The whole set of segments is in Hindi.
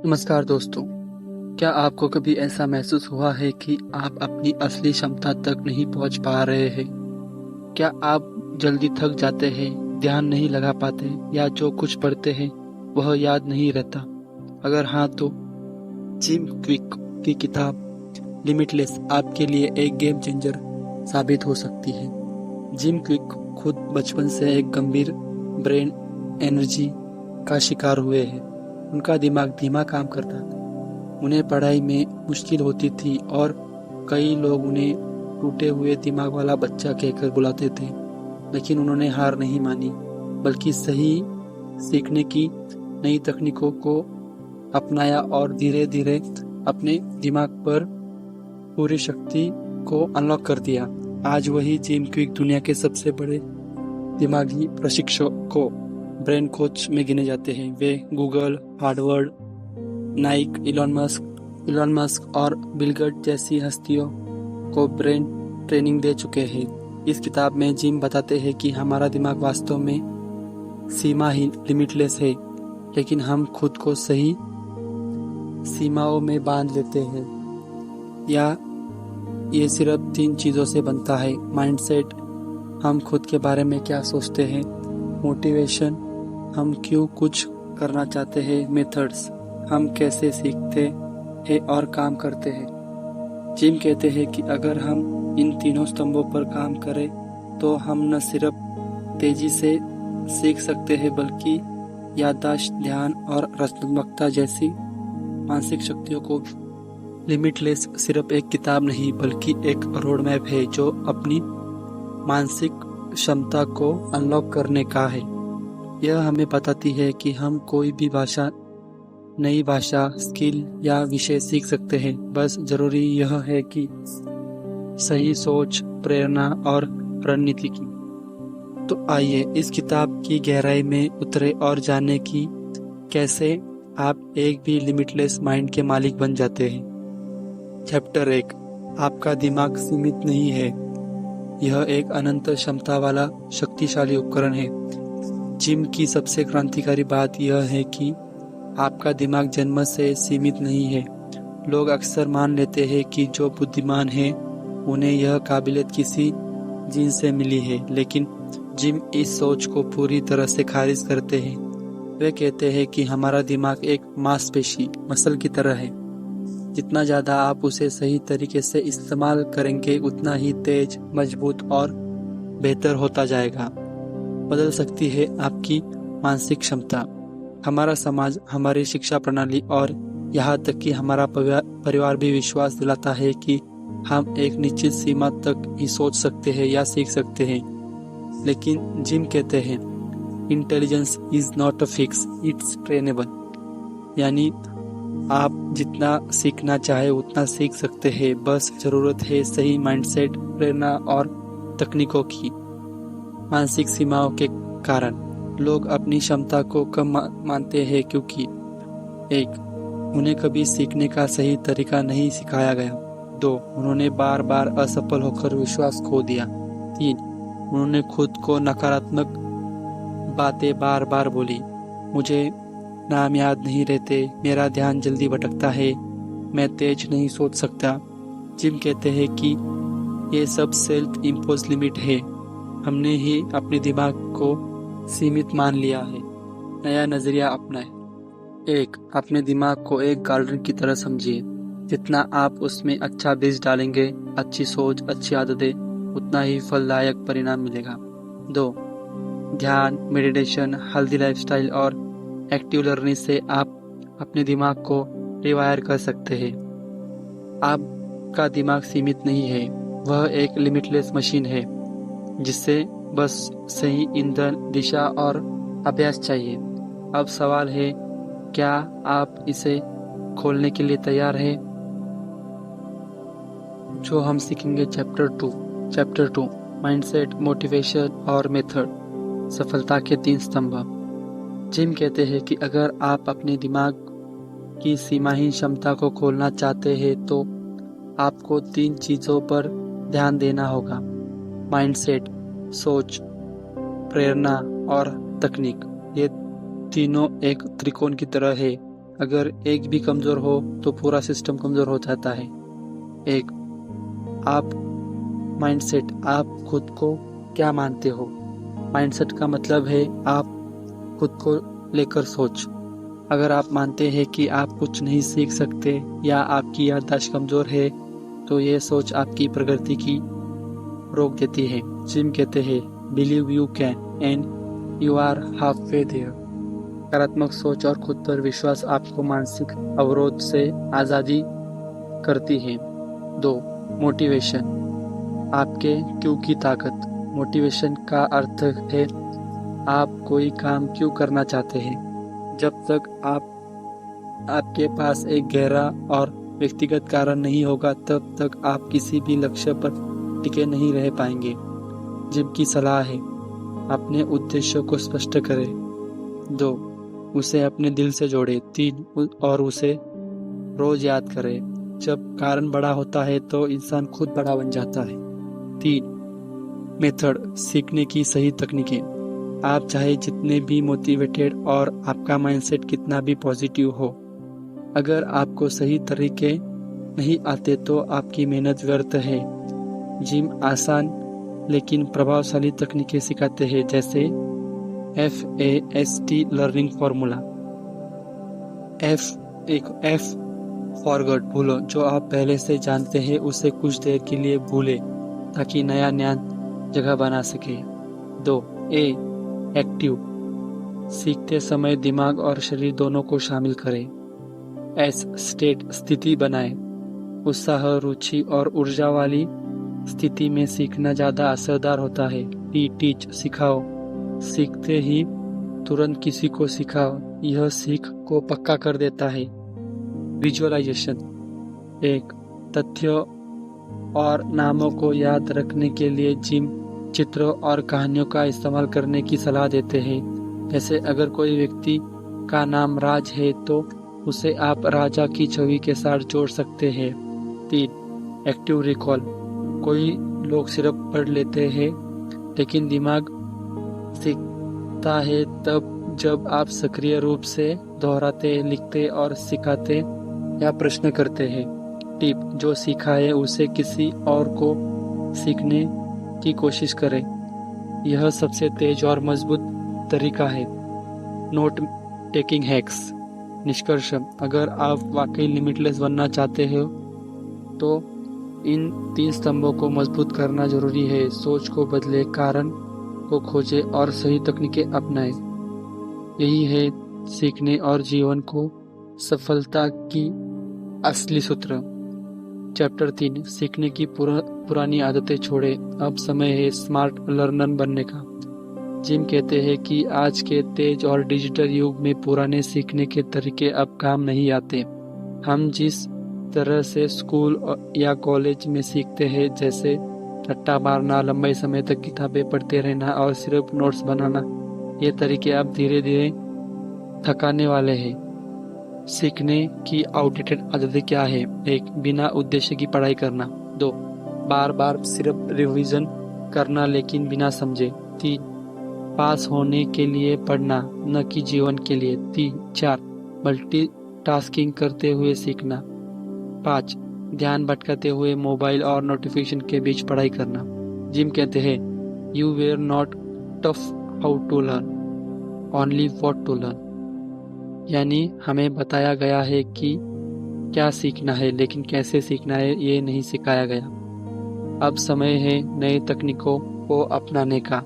नमस्कार दोस्तों। क्या आपको कभी ऐसा महसूस हुआ है कि आप अपनी असली क्षमता तक नहीं पहुंच पा रहे हैं? क्या आप जल्दी थक जाते हैं, ध्यान नहीं लगा पाते या जो कुछ पढ़ते हैं वह याद नहीं रहता? अगर हाँ तो जिम क्विक की किताब लिमिटलेस आपके लिए एक गेम चेंजर साबित हो सकती है। जिम क्विक खुद बचपन से एक गंभीर ब्रेन एनर्जी का शिकार हुए हैं। उनका दिमाग धीमा काम करता था, उन्हें पढ़ाई में मुश्किल होती थी और कई लोग उन्हें टूटे हुए दिमाग वाला बच्चा कहकर बुलाते थे। लेकिन उन्होंने हार नहीं मानी, बल्कि सही सीखने की नई तकनीकों को अपनाया और धीरे धीरे अपने दिमाग पर पूरी शक्ति को अनलॉक कर दिया। आज वही जिम क्विक दुनिया के सबसे बड़े दिमागी प्रशिक्षकों ब्रेन कोच में गिने जाते हैं। वे Google, Harvard, Nike, Elon Musk और बिल गेट्स जैसी हस्तियों को ब्रेन ट्रेनिंग दे चुके हैं। इस किताब में जिम बताते हैं कि हमारा दिमाग वास्तव में सीमाहीन लिमिटलेस है, लेकिन हम खुद को सही सीमाओं में बांध लेते हैं। या ये सिर्फ 3 चीज़ों से बनता है: माइंडसेट, हम खुद के बारे में क्या सोचते हैं; मोटिवेशन, हम क्यों कुछ करना चाहते हैं; मेथड्स, हम कैसे सीखते हैं और काम करते हैं। जिम कहते हैं कि अगर हम इन तीनों स्तंभों पर काम करें तो हम न सिर्फ तेजी से सीख सकते हैं, बल्कि याददाश्त, ध्यान और रचनात्मकता जैसी मानसिक शक्तियों को। लिमिटलेस सिर्फ एक किताब नहीं, बल्कि एक रोड मैप है जो अपनी मानसिक क्षमता को अनलॉक करने का है। यह हमें बताती है कि हम कोई भी नई भाषा, स्किल या विषय सीख सकते हैं। बस जरूरी यह है कि सही सोच, प्रेरणा और रणनीति की। तो आइए इस किताब की गहराई में उतरे और जाने कि कैसे आप एक भी लिमिटलेस माइंड के मालिक बन जाते हैं। चैप्टर 1, आपका दिमाग सीमित नहीं है, यह एक अनंत क्षमता वाला शक्तिशाली उपकरण है। जिम की सबसे क्रांतिकारी बात यह है कि आपका दिमाग जन्म से सीमित नहीं है। लोग अक्सर मान लेते हैं कि जो बुद्धिमान हैं उन्हें यह काबिलियत किसी जीन से मिली है, लेकिन जिम इस सोच को पूरी तरह से खारिज करते हैं। वे कहते हैं कि हमारा दिमाग एक मांसपेशी मसल की तरह है। जितना ज़्यादा आप उसे सही तरीके से इस्तेमाल करेंगे, उतना ही तेज, मजबूत और बेहतर होता जाएगा। बदल सकती है आपकी मानसिक क्षमता। हमारा समाज, हमारी शिक्षा प्रणाली और यहाँ तक कि हमारा परिवार भी विश्वास दिलाता है कि हम एक निश्चित सीमा तक ही सोच सकते हैं या सीख सकते हैं। लेकिन जिम कहते हैं intelligence is not a fix, it's trainable. यानी आप जितना सीखना चाहे उतना सीख सकते हैं, बस जरूरत है सही माइंडसेट, प्रेरणा और तकनीकों की। मानसिक सीमाओं के कारण लोग अपनी क्षमता को कम मानते हैं क्योंकि 1, उन्हें कभी सीखने का सही तरीका नहीं सिखाया गया। 2, उन्होंने बार बार असफल होकर विश्वास खो दिया। 3, उन्होंने खुद को नकारात्मक बातें बार बार बोली। मुझे नाम याद नहीं रहते, मेरा ध्यान जल्दी भटकता है, मैं तेज नहीं सोच सकता। जिम कहते हैं कि ये सब सेल्फ इम्पोज लिमिट है। हमने ही अपने दिमाग को सीमित मान लिया है। नया नजरिया अपनाएं। 1, अपने दिमाग को एक गार्डन की तरह समझिए। जितना आप उसमें अच्छा बीज डालेंगे, अच्छी सोच, अच्छी आदतें, उतना ही फलदायक परिणाम मिलेगा। 2, ध्यान, मेडिटेशन, हेल्दी लाइफस्टाइल और एक्टिव लर्निंग से आप अपने दिमाग को रिवायर कर सकते हैं। आपका दिमाग सीमित नहीं है, वह एक लिमिटलेस मशीन है जिससे बस सही ईंधन, दिशा और अभ्यास चाहिए। अब सवाल है, क्या आप इसे खोलने के लिए तैयार हैं? जो हम सीखेंगे चैप्टर 2, माइंडसेट, मोटिवेशन और मेथड, सफलता के 3 स्तंभ। जिम कहते हैं कि अगर आप अपने दिमाग की सीमाहीन क्षमता को खोलना चाहते हैं तो आपको 3 चीजों पर ध्यान देना होगा: माइंडसेट, सोच, प्रेरणा और तकनीक। ये तीनों एक त्रिकोण की तरह है। अगर एक भी कमज़ोर हो तो पूरा सिस्टम कमज़ोर हो जाता है। एक, आप माइंडसेट, आप खुद को क्या मानते हो? माइंडसेट का मतलब है आप खुद को लेकर सोच। अगर आप मानते हैं कि आप कुछ नहीं सीख सकते या आपकी याददाश्त कमज़ोर है, तो ये सोच आपकी प्रगति की रोक देती है। जिम कहते हैं, believe you can and you are half way there. सकारात्मक सोच और खुद पर विश्वास आपको मानसिक अवरोध से आज़ादी करती है। 2, मोटिवेशन, आपके क्यों की ताकत। मोटिवेशन का अर्थ है आप कोई काम क्यों करना चाहते हैं। जब तक आपके पास एक गहरा और व्यक्तिगत कारण नहीं होगा, तब तक आप किसी भी लक्ष्य पर टिके नहीं रह पाएंगे। जिम की सलाह है, अपने उद्देश्य को स्पष्ट करें। 2, उसे अपने दिल से जोड़े। 3, और उसे रोज याद करें। जब कारण बड़ा होता है तो इंसान खुद बड़ा बन जाता है। 3, मेथड, सीखने की सही तकनीकें। आप चाहे जितने भी मोटिवेटेड और आपका माइंडसेट कितना भी पॉजिटिव हो, अगर आपको सही तरीके नहीं आते तो आपकी मेहनत व्यर्थ है। जिम आसान लेकिन प्रभावशाली तकनीकें सिखाते हैं, जैसे FAST learning formula. F forgot, भूलो। जो आप पहले से जानते हैं उसे कुछ देर के लिए भूलें ताकि नया ज्ञान जगह बना सके। 2, एक्टिव, सीखते समय दिमाग और शरीर दोनों को शामिल करें। S, स्टेट, स्थिति बनाएं। उत्साह, रुचि और ऊर्जा वाली स्थिति में सीखना ज़्यादा असरदार होता है। T, टीच, सिखाओ, सीखते ही तुरंत किसी को सिखाओ, यह सीख को पक्का कर देता है। विजुअलाइजेशन, एक, तथ्य और नामों को याद रखने के लिए जिम चित्रों और कहानियों का इस्तेमाल करने की सलाह देते हैं। जैसे अगर कोई व्यक्ति का नाम राज है तो उसे आप राजा की छवि के साथ जोड़ सकते हैं। 3, एक्टिव रिकॉल, कोई लोग सिर्फ पढ़ लेते हैं लेकिन दिमाग सीखता है तब जब आप सक्रिय रूप से दोहराते, लिखते और सिखाते या प्रश्न करते हैं। टिप, जो सीखा है उसे किसी और को सीखने की कोशिश करें, यह सबसे तेज और मजबूत तरीका है। Note taking hacks. निष्कर्ष, अगर आप वाकई लिमिटलेस बनना चाहते हो तो इन 3 स्तंभों को मजबूत करना जरूरी है। सोच को बदले, कारण को खोजें और सही तकनीकें अपनाएं। यही है सीखने और जीवन को सफलता की असली सूत्र। चैप्टर 3, सीखने की पुरानी आदतें छोड़ें, अब समय है स्मार्ट लर्नर बनने का। जिम कहते हैं कि आज के तेज और डिजिटल युग में पुराने सीखने के तरीके अब काम नहीं आते। हम जिस तरह से स्कूल या कॉलेज में सीखते हैं, जैसे रट्टा मारना, लंबे समय तक किताबें पढ़ते रहना और सिर्फ नोट्स बनाना, ये तरीके अब धीरे धीरे थकाने वाले हैं। सीखने की आउटडेटेड आदतें क्या है? 1, बिना उद्देश्य की पढ़ाई करना। 2, बार बार सिर्फ रिवीजन करना लेकिन बिना समझे। 3, पास होने के लिए पढ़ना न कि जीवन के लिए। 4, मल्टीटास्किंग करते हुए सीखना। 5, ध्यान भटकाते हुए मोबाइल और नोटिफिकेशन के बीच पढ़ाई करना। जिम कहते हैं, you were not taught how to learn, only what to learn. यानी हमें बताया गया है कि क्या सीखना है, लेकिन कैसे सीखना है ये नहीं सिखाया गया। अब समय है नई तकनीकों को अपनाने का।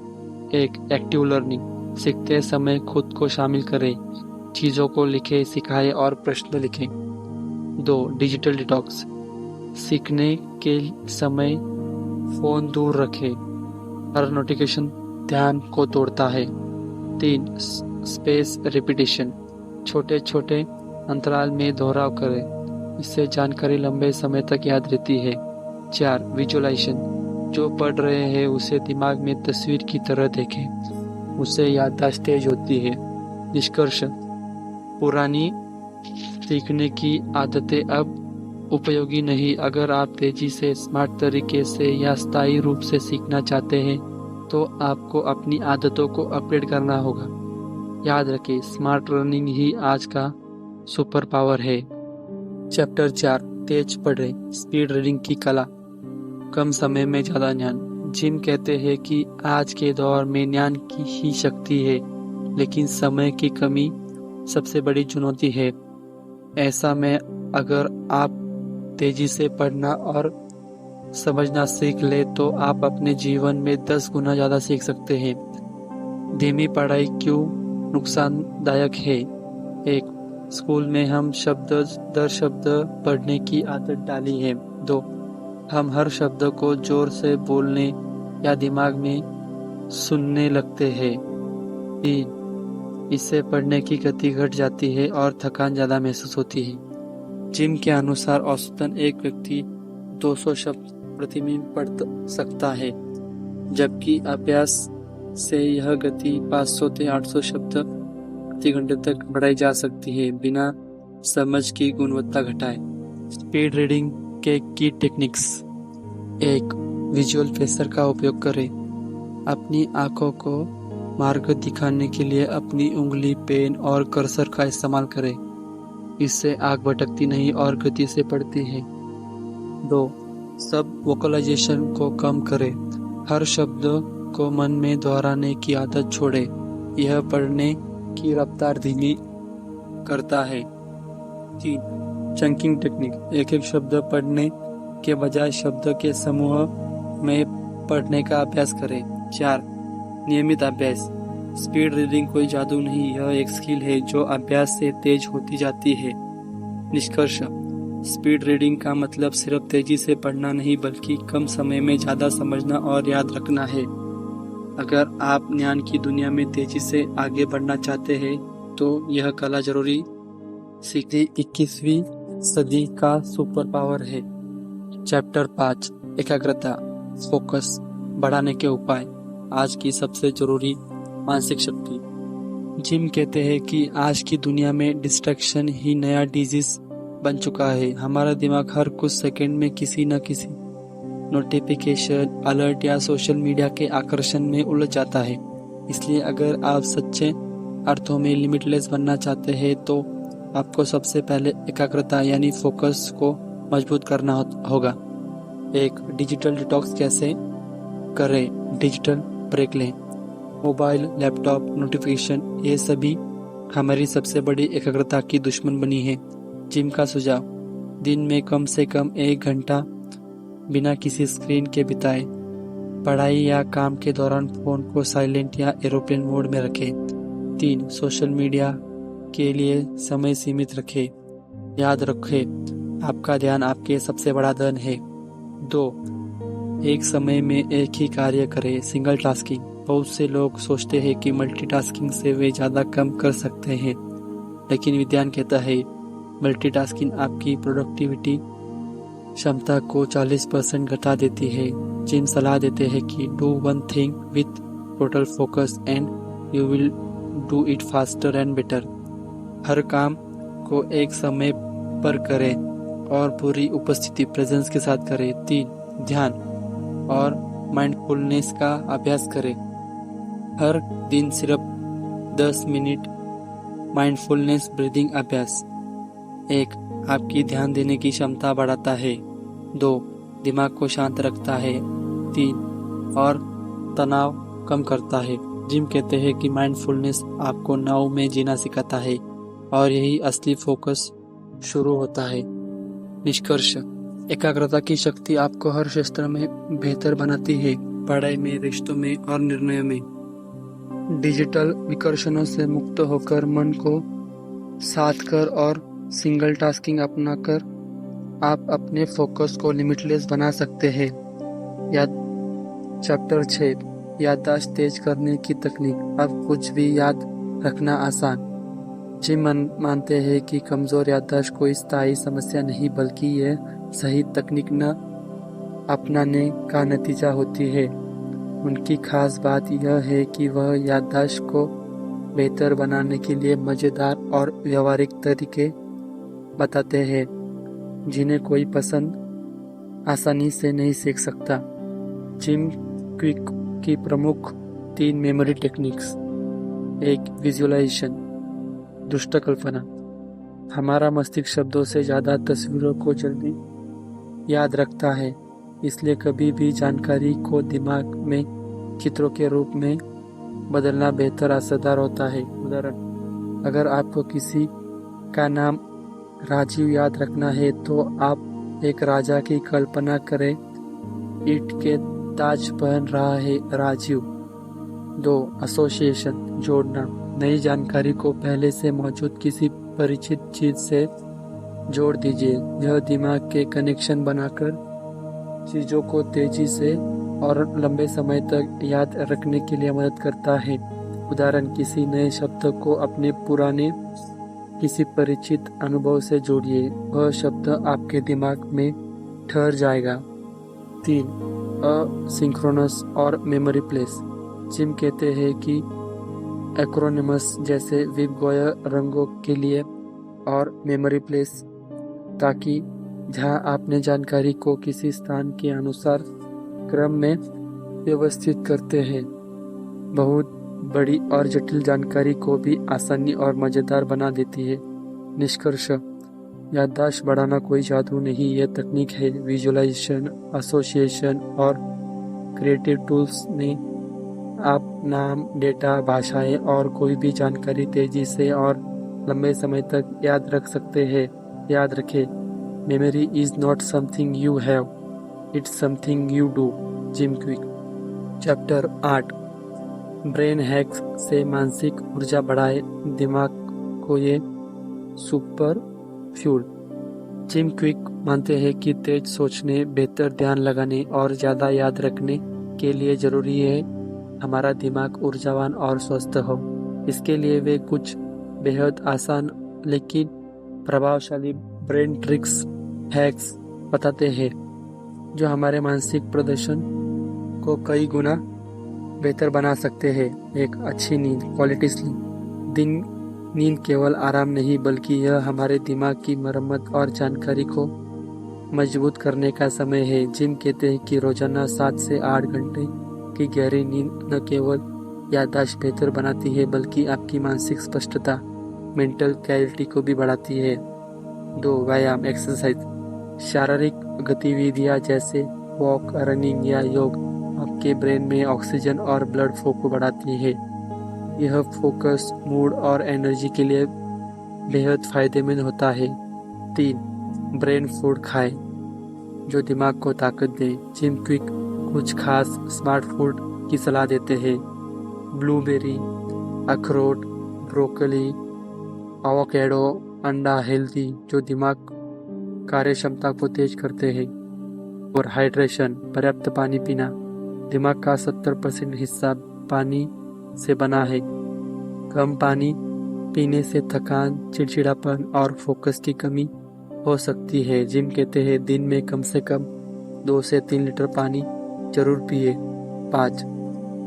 1, एक्टिव लर्निंग, सीखते समय खुद को शामिल करें, चीज़ों को लिखें, सिखाएं और प्रश्न लिखें। 2, डिजिटल डिटॉक्स, सीखने के समय फोन दूर रखें, हर नोटिफिकेशन ध्यान को तोड़ता है। 3, स्पेस रिपीटिशन, छोटे छोटे अंतराल में दोहराव करें, इससे जानकारी लंबे समय तक याद रहती है। 4, विजुअलाइजेशन, जो पढ़ रहे हैं उसे दिमाग में तस्वीर की तरह देखें, उससे याददाश्त तेज होती है। निष्कर्ष, पुरानी सीखने की आदतें अब उपयोगी नहीं। अगर आप तेजी से, स्मार्ट तरीके से या स्थायी रूप से सीखना चाहते हैं तो आपको अपनी आदतों को अपग्रेड करना होगा। याद रखें, स्मार्ट लर्निंग ही आज का सुपर पावर है। चैप्टर 4, तेज पढ़े, स्पीड रीडिंग की कला, कम समय में ज्यादा ज्ञान। जिम कहते हैं कि आज के दौर में ज्ञान की ही शक्ति है, लेकिन समय की कमी सबसे बड़ी चुनौती है। ऐसा में अगर आप तेजी से पढ़ना और समझना सीख ले तो आप अपने जीवन में 10 गुना ज्यादा सीख सकते हैं। धीमी पढ़ाई क्यों नुकसानदायक है? एक, स्कूल में हम शब्द दर शब्द पढ़ने की आदत डाली है। 2, हम हर शब्द को जोर से बोलने या दिमाग में सुनने लगते हैं। 3, इससे पढ़ने की गति घट जाती है और थकान ज्यादा महसूस होती है। जिम के अनुसार औसतन एक व्यक्ति 200 शब्द प्रति मिनट पढ़ सकता है, जबकि अभ्यास से यह गति 500 से 800 शब्द प्रति घंटे तक बढ़ाई जा सकती है, बिना समझ की गुणवत्ता घटाए। स्पीड रीडिंग के की टेक्निक्स। 1, विजुअल फेसर का उपयोग करें। अपनी आंखों को मार्ग दिखाने के लिए अपनी उंगली, पेन और कर्सर का इस्तेमाल करें। इससे आंख भटकती नहीं और गति से पढ़ती है। 2, सब वोकलाइजेशन को कम करें। हर शब्द को मन में दोहराने की आदत छोड़े। यह पढ़ने की रफ्तार धीमी करता है। 3, चंकिंग टेक्निक। एक एक शब्द पढ़ने के बजाय शब्द के समूह में पढ़ने का अभ्यास करें। 4, नियमित अभ्यास। स्पीड रीडिंग कोई जादू नहीं, यह एक स्किल है जो अभ्यास से तेज होती जाती है। निष्कर्ष, स्पीड रीडिंग का मतलब सिर्फ तेजी से पढ़ना नहीं, बल्कि कम समय में ज्यादा समझना और याद रखना है। अगर आप ज्ञान की दुनिया में तेजी से आगे बढ़ना चाहते हैं तो यह कला जरूरी सीखनी 21वीं सदी का सुपर पावर है। चैप्टर 5, एकाग्रता, फोकस बढ़ाने के उपाय, आज की सबसे जरूरी मानसिक शक्ति। जिम कहते हैं कि आज की दुनिया में डिस्ट्रैक्शन ही नया डिजीज बन चुका है। हमारा दिमाग हर कुछ सेकंड में किसी न किसी नोटिफिकेशन, अलर्ट या सोशल मीडिया के आकर्षण में उलझ जाता है। इसलिए अगर आप सच्चे अर्थों में लिमिटलेस बनना चाहते हैं तो आपको सबसे पहले एकाग्रता यानी फोकस को मजबूत करना होगा। 1, डिजिटल डिटॉक्स कैसे करें? डिजिटल ब्रेक लें। मोबाइल, लैपटॉप, नोटिफिकेशन ये सभी हमारी सबसे बड़ी एकाग्रता की दुश्मन बनी है। जिम का सुझाव, दिन में कम से कम 1 घंटा बिना किसी स्क्रीन के बिताएं। पढ़ाई या काम के दौरान फोन को साइलेंट या एरोप्लेन मोड में रखें। 3, सोशल मीडिया के लिए समय सीमित रखें। याद रखें, आपका ध्यान आपके सबसे बड़ा धन है। 2, एक समय में एक ही कार्य करें, सिंगल टास्किंग। बहुत से लोग सोचते हैं कि मल्टीटास्किंग से वे ज्यादा कम कर सकते हैं, लेकिन विज्ञान कहता है मल्टीटास्किंग आपकी प्रोडक्टिविटी क्षमता को 40% घटा देती है। जिम सलाह देते हैं कि do one thing with total focus and you will do it faster and better. हर काम को एक समय पर करें और पूरी उपस्थिति प्रेजेंस के साथ करें। 3, ध्यान और माइंडफुलनेस का अभ्यास करें। हर दिन सिर्फ 10 मिनट माइंडफुलनेस ब्रीदिंग अभ्यास। 1, आपकी ध्यान देने की क्षमता बढ़ाता है। 2, दिमाग को शांत रखता है। 3, और तनाव कम करता है। जिम कहते हैं कि माइंडफुलनेस आपको नाव में जीना सिखाता है और यही असली फोकस शुरू होता है। निष्कर्ष, एकाग्रता की शक्ति आपको हर क्षेत्र में बेहतर बनाती है, पढ़ाई में, रिश्तों में और निर्णयों में। डिजिटल विकर्षणों से मुक्त होकर मन को साथ कर और सिंगल टास्किंग अपनाकर आप अपने फोकस को लिमिटलेस बना सकते हैं। चैप्टर 6, याददाश्त तेज करने की तकनीक, अब कुछ भी याद रखना आसान। जिम मानते हैं कि कमजोर याददाश्त कोई स्थायी समस्या नहीं, बल्कि यह सही तकनीक न अपनाने का नतीजा होती है। उनकी खास बात यह है कि वह याददाश्त को बेहतर बनाने के लिए मजेदार और व्यवहारिक तरीके बताते हैं, जिन्हें कोई पसंद आसानी से नहीं सीख सकता। जिम क्विक की प्रमुख 3 मेमोरी टेक्निक्स। 1, विजुअलाइजेशन, दृष्ट कल्पना। हमारा मस्तिष्क शब्दों से ज़्यादा तस्वीरों को जल्दी याद रखता है, इसलिए कभी भी जानकारी को दिमाग में चित्रों के रूप में बदलना बेहतर असरदार होता है। उदाहरण, अगर आपको किसी का नाम राजीव याद रखना है तो आप एक राजा की कल्पना करें, ईंट के ताज पहन रहा है राजीव। 2. एसोसिएशन, जोड़ना। नई जानकारी को पहले से मौजूद किसी परिचित चीज से जोड़ दीजिए। यह दिमाग के कनेक्शन बनाकर चीजों को तेजी से और लंबे समय तक याद रखने के लिए मदद करता है। उदाहरण, किसी नए शब्द को अपने पुराने किसी परिचित अनुभव से जोड़िए, वह शब्द आपके दिमाग में ठहर जाएगा। 3. असिंक्रोनस और मेमोरी प्लेस। जिम कहते हैं कि एक्रोनिमस जैसे विबगोय रंगों के लिए और मेमोरी प्लेस, ताकि जहां आपने जानकारी को किसी स्थान के अनुसार क्रम में व्यवस्थित करते हैं, बहुत बड़ी और जटिल जानकारी को भी आसानी और मजेदार बना देती है। निष्कर्ष, याददाश्त बढ़ाना कोई जादू नहीं, यह तकनीक है। विजुअलाइजेशन, एसोसिएशन और क्रिएटिव टूल्स ने आप नाम, डेटा, भाषाएं और कोई भी जानकारी तेजी से और लंबे समय तक याद रख सकते हैं। याद रखें, memory is not something you have, it's something you do. Gym quick. Chapter 8, brain hacks से मानसिक ऊर्जा बढ़ाए दिमाग को ये सुपर फ्यूल। जिम क्विक मानते हैं कि तेज सोचने, बेहतर ध्यान लगाने और ज़्यादा याद रखने के लिए ज़रूरी है हमारा दिमाग ऊर्जावान और स्वस्थ हो। इसके लिए वे कुछ बेहद आसान लेकिन प्रभावशाली ब्रेन ट्रिक्स, हैक्स बताते हैं जो हमारे मानसिक प्रदर्शन को कई गुना बेहतर बना सकते हैं। 1. अच्छी नींद, क्वालिटी स्लीप। नींद केवल आराम नहीं बल्कि यह हमारे दिमाग की मरम्मत और जानकारी को मजबूत करने का समय है। जिम कहते हैं कि रोजाना 7 से 8 घंटे की गहरी नींद न केवल याददाश्त बेहतर बनाती है बल्कि आपकी मानसिक स्पष्टता, मेंटल क्लैरिटी को भी बढ़ाती है। 2. व्यायाम, एक्सरसाइज। शारीरिक गतिविधियां जैसे वॉक, रनिंग या योग आपके ब्रेन में ऑक्सीजन और ब्लड फ्लो को बढ़ाती है। यह फोकस, मूड और एनर्जी के लिए बेहद फायदेमंद होता है। 3. ब्रेन फूड खाएं जो दिमाग को ताकत दे। जिम क्विक कुछ खास स्मार्ट फूड की सलाह देते हैं। ब्लूबेरी, अखरोट, ब्रोकली, एवोकेडो, अंडा हेल्दी जो दिमाग कार्य क्षमता को तेज करते हैं। और हाइड्रेशन, पर्याप्त पानी पीना। दिमाग का 70% हिस्सा पानी से बना है। कम पानी पीने से थकान, चिड़चिड़ापन और फोकस की कमी हो सकती है। जिम कहते हैं दिन में कम से कम 2 से 3 लीटर पानी जरूर पिए। 5.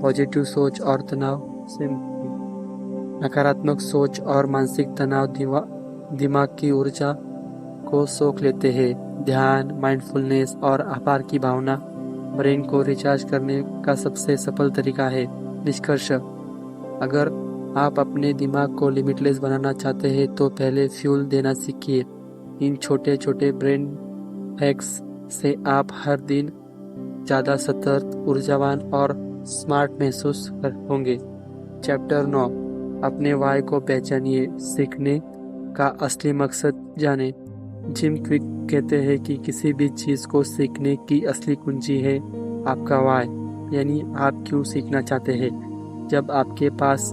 पॉजिटिव सोच और तनाव से मुक्ति। नकारात्मक सोच और मानसिक तनाव दिमाग की ऊर्जा को सोख लेते हैं। ध्यान, माइंडफुलनेस और आभार की भावना ब्रेन को रिचार्ज करने का सबसे सफल तरीका है। निष्कर्ष, अगर आप अपने दिमाग को लिमिटलेस बनाना चाहते हैं तो पहले फ्यूल देना सीखिए। इन छोटे छोटे ब्रेन हैक्स से आप हर दिन ज़्यादा सतर्क, ऊर्जावान और स्मार्ट महसूस होंगे। चैप्टर 9, अपने वाई को पहचानिए, सीखने का असली मकसद जाने। जिम क्विक कहते हैं कि किसी भी चीज़ को सीखने की असली कुंजी है आपका वाई, यानी आप क्यों सीखना चाहते हैं। जब आपके पास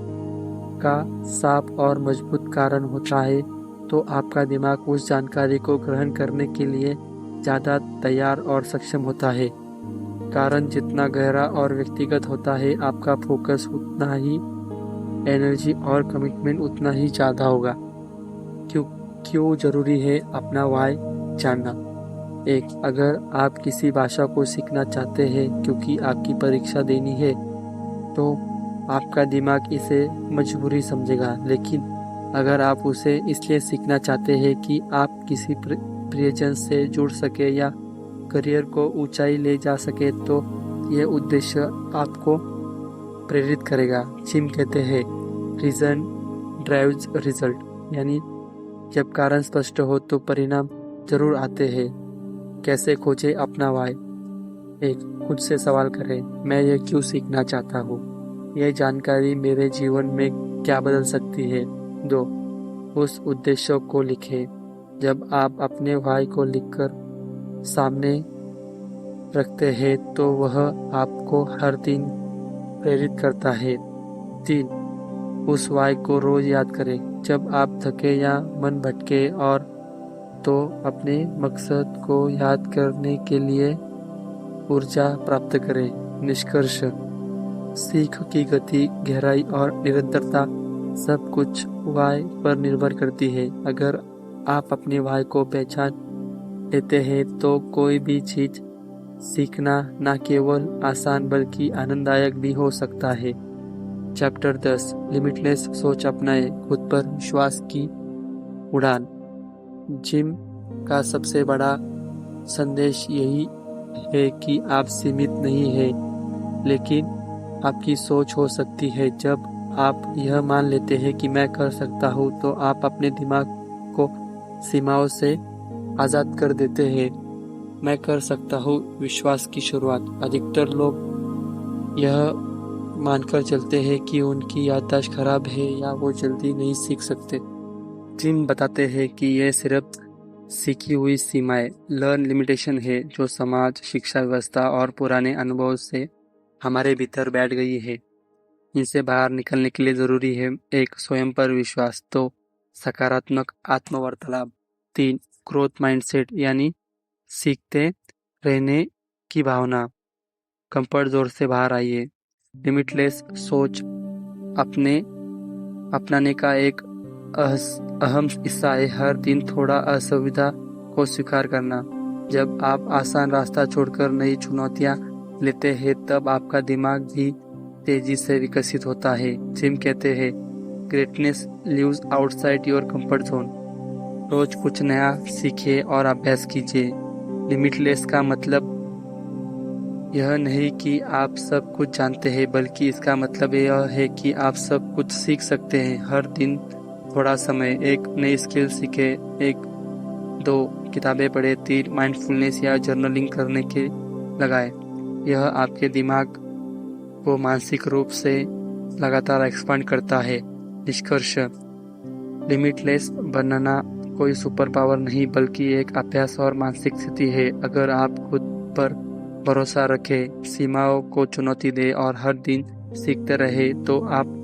का साफ और मजबूत कारण होता है तो आपका दिमाग उस जानकारी को ग्रहण करने के लिए ज़्यादा तैयार और सक्षम होता है। कारण जितना गहरा और व्यक्तिगत होता है, आपका फोकस उतना ही, एनर्जी और कमिटमेंट उतना ही ज़्यादा होगा। क्यों जरूरी है अपना वाई जानना। 1. अगर आप किसी भाषा को सीखना चाहते हैं क्योंकि आपकी परीक्षा देनी है तो आपका दिमाग इसे मजबूरी समझेगा, लेकिन अगर आप उसे इसलिए सीखना चाहते हैं कि आप किसी प्रियजन से जुड़ सके या करियर को ऊंचाई ले जा सके तो यह उद्देश्य आपको प्रेरित करेगा। जिम कहते हैं रीजन ड्राइव्स रिजल्ट, यानी जब कारण स्पष्ट हो तो परिणाम जरूर आते हैं। कैसे खोजें अपना वाई? 1. खुद से सवाल करें, मैं ये क्यों सीखना चाहता हूँ? यह जानकारी मेरे जीवन में क्या बदल सकती है? 2. उस उद्देश्य को लिखें। जब आप अपने वाई को लिखकर सामने रखते हैं तो वह आपको हर दिन प्रेरित करता है। 3. उस वाई को रोज याद करें। जब आप थके या मन भटके और तो अपने मकसद को याद करने के लिए ऊर्जा प्राप्त करें। निष्कर्ष: सीख की गति, गहराई और निरंतरता सब कुछ वाई पर निर्भर करती है। अगर आप अपने वाई को पहचान लेते हैं तो कोई भी चीज सीखना न केवल आसान बल्कि आनंददायक भी हो सकता है। चैप्टर 10 लिमिटलेस सोच अपनाएं, खुद पर विश्वास की उड़ान। जिम का सबसे बड़ा संदेश यही है कि आप सीमित नहीं हैं, लेकिन आपकी सोच हो सकती है। जब आप यह मान लेते हैं कि मैं कर सकता हूँ तो आप अपने दिमाग को सीमाओं से आज़ाद कर देते हैं। मैं कर सकता हूँ विश्वास की शुरुआत। अधिकतर लोग यह मानकर चलते हैं कि उनकी याददाश्त खराब है या वो जल्दी नहीं सीख सकते। जिम बताते हैं कि यह सिर्फ सीखी हुई सीमाएं, लर्न लिमिटेशन है जो समाज, शिक्षा व्यवस्था और पुराने अनुभव से हमारे भीतर बैठ गई है। इनसे बाहर निकलने के लिए जरूरी है 1. स्वयं पर विश्वास, 2. सकारात्मक आत्मवार्तालाप, 3. ग्रोथ माइंडसेट यानी सीखते रहने की भावना। कंफर्ट जोन से बाहर आइए। लिमिटलेस सोच अपनाने का एक अहम हिस्सा है हर दिन थोड़ा असुविधा को स्वीकार करना। जब आप आसान रास्ता छोड़कर नई चुनौतियां लेते हैं तब आपका दिमाग भी तेजी से विकसित होता है। जिम कहते हैं greatness lives outside your comfort zone. रोज कुछ नया सीखिए और अभ्यास कीजिए। लिमिटलेस का मतलब यह नहीं कि आप सब कुछ जानते हैं, बल्कि इसका मतलब यह है कि आप सब कुछ सीख सकते हैं। हर दिन थोड़ा समय, एक नई स्किल सीखे, 1-2 किताबें पढ़े, 3 माइंडफुलनेस या जर्नलिंग करने के लगाए। यह आपके दिमाग को मानसिक रूप से लगातार एक्सपांड करता है। निष्कर्ष: लिमिटलेस बनना कोई सुपर पावर नहीं बल्कि एक अभ्यास और मानसिक स्थिति है। अगर आप खुद पर भरोसा रखें, सीमाओं को चुनौती दें और हर दिन सीखते रहे तो आप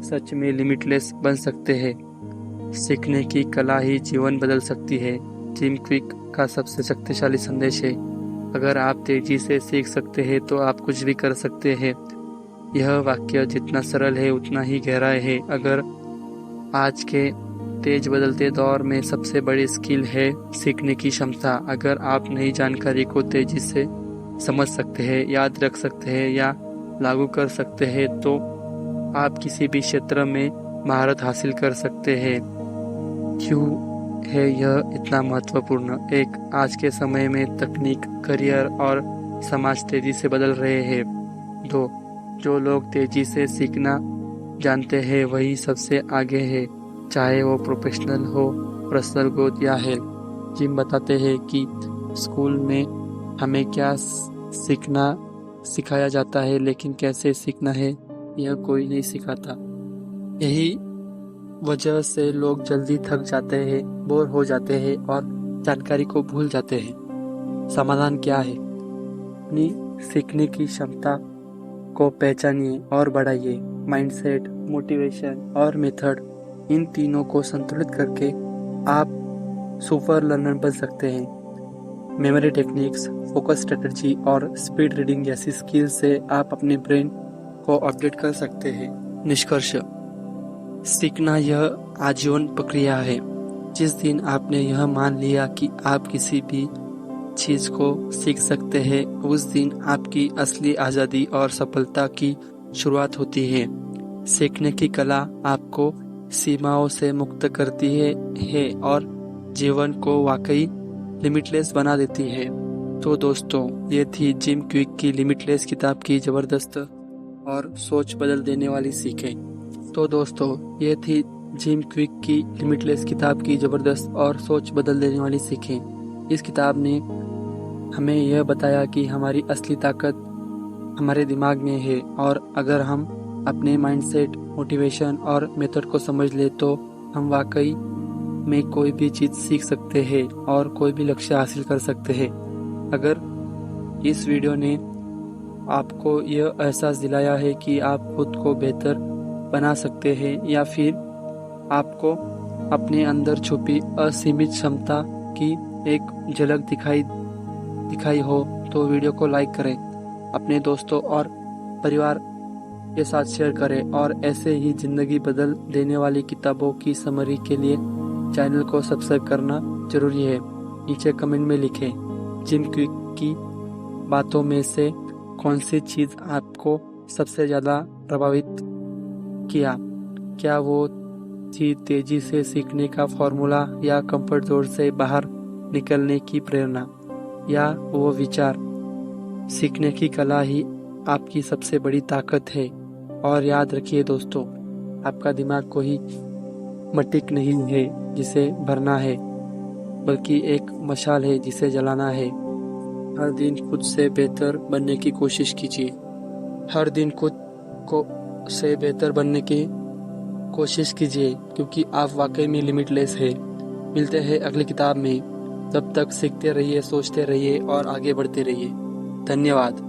सच में लिमिटलेस बन सकते हैं। सीखने की कला ही जीवन बदल सकती है। जिम क्विक का सबसे शक्तिशाली संदेश है, अगर आप तेजी से सीख सकते हैं तो आप कुछ भी कर सकते हैं। यह वाक्य जितना सरल है उतना ही गहरा है। अगर आज के तेज बदलते दौर में सबसे बड़ी स्किल है सीखने की क्षमता। अगर आप नई जानकारी को तेजी से समझ सकते हैं, याद रख सकते हैं या लागू कर सकते हैं तो आप किसी भी क्षेत्र में महारत हासिल कर सकते हैं। क्यों है यह इतना महत्वपूर्ण? 1. आज के समय में तकनीक, करियर और समाज तेजी से बदल रहे हैं। 2. जो लोग तेजी से सीखना जानते हैं वही सबसे आगे है, चाहे वो प्रोफेशनल हो, पर्सनल ग्रोथ या हेल्थ। जिम बताते हैं कि स्कूल में हमें क्या सीखना सिखाया जाता है, लेकिन कैसे सीखना है यह कोई नहीं सिखाता। यही वजह से लोग जल्दी थक जाते हैं, बोर हो जाते हैं और जानकारी को भूल जाते हैं। समाधान क्या है? अपनी सीखने की क्षमता को पहचानिए और बढ़ाइए। माइंडसेट, मोटिवेशन और मेथड, इन तीनों को संतुलित करके आप सुपर लर्नर बन सकते हैं। मेमोरी टेक्निक्स, फोकस स्ट्रेटजी और स्पीड रीडिंग जैसी स्किल से आप अपने ब्रेन को अपडेट कर सकते हैं। निष्कर्ष: सीखना यह आजीवन प्रक्रिया है। जिस दिन आपने यह मान लिया कि आप किसी भी चीज को सीख सकते हैं, उस दिन आपकी असली आजादी और सफलता की शुरुआत होती है। सीखने की कला आपको सीमाओं से मुक्त करती है और जीवन को वाकई लिमिटलेस बना देती है। तो दोस्तों, ये थी जिम क्विक की लिमिटलेस किताब की जबरदस्त और सोच बदल देने वाली सीखें। तो दोस्तों, ये थी जिम क्विक की लिमिटलेस किताब की ज़बरदस्त और सोच बदल देने वाली सीखें। इस किताब ने हमें यह बताया कि हमारी असली ताकत हमारे दिमाग में है और अगर हम अपने माइंडसेट, मोटिवेशन और मेथड को समझ ले तो हम वाकई में कोई भी चीज़ सीख सकते हैं और कोई भी लक्ष्य हासिल कर सकते हैं। अगर इस वीडियो ने आपको यह एहसास दिलाया है कि आप खुद को बेहतर बना सकते हैं या फिर आपको अपने अंदर छुपी असीमित क्षमता की एक झलक दिखाई हो तो वीडियो को लाइक करें, अपने दोस्तों और परिवार के साथ शेयर करें और ऐसे ही ज़िंदगी बदल देने वाली किताबों की समरी के लिए चैनल को सब्सक्राइब करना जरूरी है। नीचे कमेंट में लिखें जिम क्विक की बातों में से कौन सी चीज़ आपको सबसे ज़्यादा प्रभावित किया। क्या वो थी तेजी से सीखने का फॉर्मूला या कंफर्ट जोन से बाहर निकलने की प्रेरणा या वो विचार सीखने की कला ही आपकी सबसे बड़ी ताकत है। और याद रखिए दोस्तों, आपका दिमाग कोई मटिक नहीं है जिसे भरना है, बल्कि एक मशाल है जिसे जलाना है। हर दिन खुद से बेहतर बनने की कोशिश कीजिए। हर दिन खुद को से बेहतर बनने की कोशिश कीजिए क्योंकि आप वाकई में लिमिटलेस है। मिलते हैं अगली किताब में। तब तक सीखते रहिए, सोचते रहिए और आगे बढ़ते रहिए। धन्यवाद।